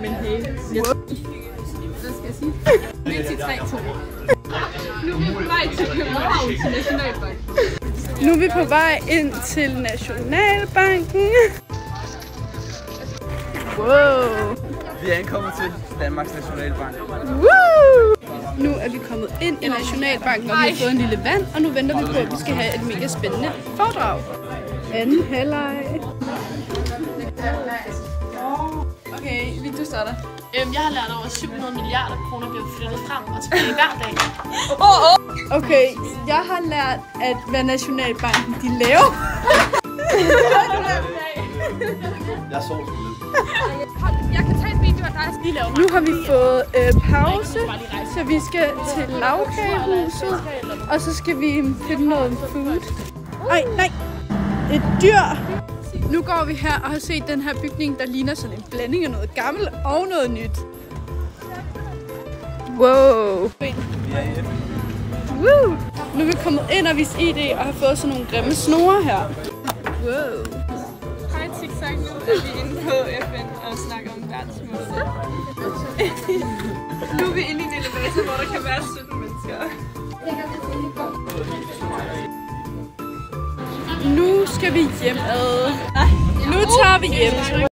Men hey, hvad skal jeg sige? 93-2. Nu er vi på vej til København til Nationalbanken. Nu er vi på vej ind til Nationalbanken. Wow. Vi er ankommet til Danmarks Nationalbank. Woo! Nu er vi kommet ind i Nationalbanken, og vi har fået en lille vand, og nu venter vi på, at vi skal have et mega spændende foredrag. Anden halvleg. Okay, du starter. Jeg har lært over 700 milliarder kroner bliver flyttet frem og tilbage hver dag. Okay, jeg har lært, at hvad Nationalbanken de laver. Jeg sov lidt. Jeg kan tage en video af dig. Nu har vi fået pause, så vi skal til lavkagehuset, og så skal vi finde noget food. Ej, nej, et dyr. Nu går vi her og har set den her bygning, der ligner sådan en blanding af noget gammelt og noget nyt. Wow. Woo. Nu er vi kommet ind og vise ID og har fået sådan nogle grimme snore her. Wow. Hej TikTok, nu er vi inde på FN og snakker om verdensmålet. Nu er vi inde i en elevator, hvor der kan være 17 mennesker. Nu skal vi hjem ad. Nu tager vi hjem.